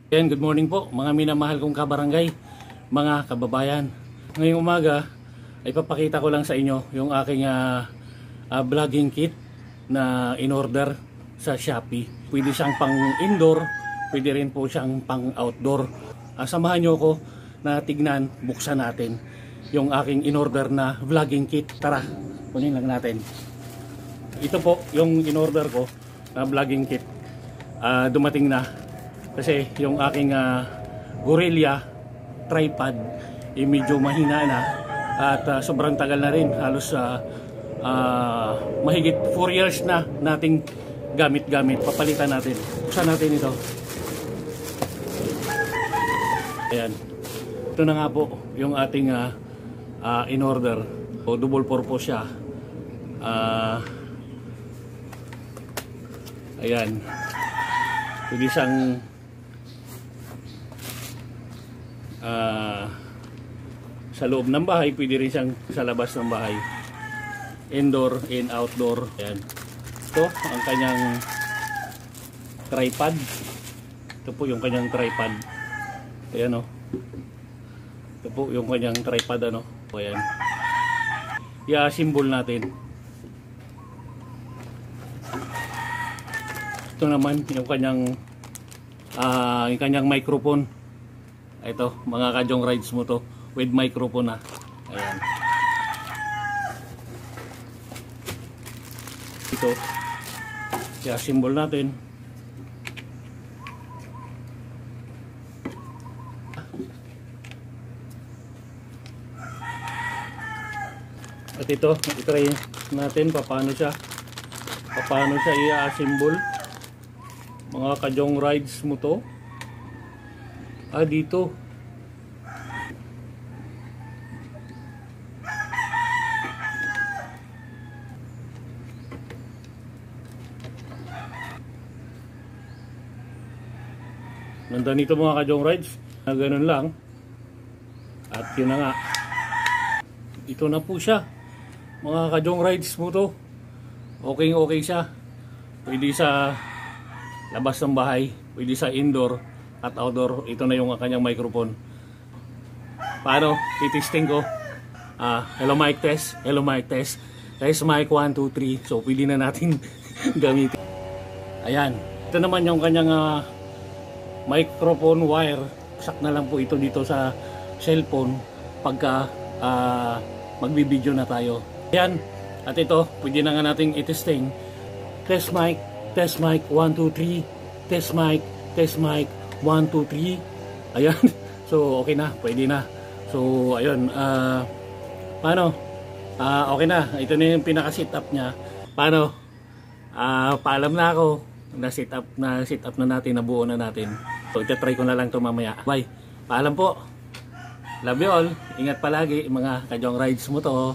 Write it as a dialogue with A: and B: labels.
A: Ayan, good morning po mga minamahal kong kabarangay, mga kababayan. Ngayong umaga ay papakita ko lang sa inyo yung aking vlogging kit na in-order sa Shopee. Pwede siyang pang indoor, pwede rin po siyang pang outdoor. Samahan nyo ko na tignan, buksan natin yung aking in-order na vlogging kit. Tara, kunin lang natin. Ito po yung in-order ko na vlogging kit. Dumating na. Kasi yung aking Gorilla tripod medyo mahina na at sobrang tagal na rin, halos mahigit 4 years na nating gamit-gamit. Papalitan natin. Buksan natin ito. Ayan. Ito na nga po yung ating in order. O, double purpose siya. Ayan. Pwede siyang sa loob ng bahay, pwede rin siyang sa labas ng bahay, indoor and outdoor. Ayan. Ito ang kanyang tripod. Ito po yung kanyang tripod. Ayan o. Ito po yung kanyang tripod, ano. Ayan. I-assemble natin. Ito naman yung kanyang microphone. Ito, mga Kajong Rides mo to with microphone na. Ayan. Ito. Kaya symbol natin. At ito, i-try natin paano siya i-assemble. Mga Kajong Rides mo to. Dito. Nandito mga Kajong Rides. Ganun lang. At yun na nga. Ito na po siya. Mga Kajong Rides mo to. Okay siya. Pwede sa labas ng bahay. Pwede sa indoor at outdoor. Ito na yung kanyang microphone. Paano? Titesting ko. Hello mic test. Hello mic test. Test mic 1, 2, 3. So pwede na natin gamitin. Ayan. Ito naman yung kanyang microphone wire. Sak na lang po ito dito sa cellphone pagka magbibideo na tayo. Ayan. At ito, pwede na nga nating itesting. Test mic 1, 2, 3. Test mic 1, 2, 3. Ayan. So okay na, pwede na. So ayun, paano? Okay na. Ito na yung pinaka-sit up niya. Paano? Paalam na ako. Na-sit up na natin, nabuo na natin. So ita-try ko na lang ito mamaya. Bye. Paalam po. Love you all. Ingat palagi mga Kajong Rides mo to.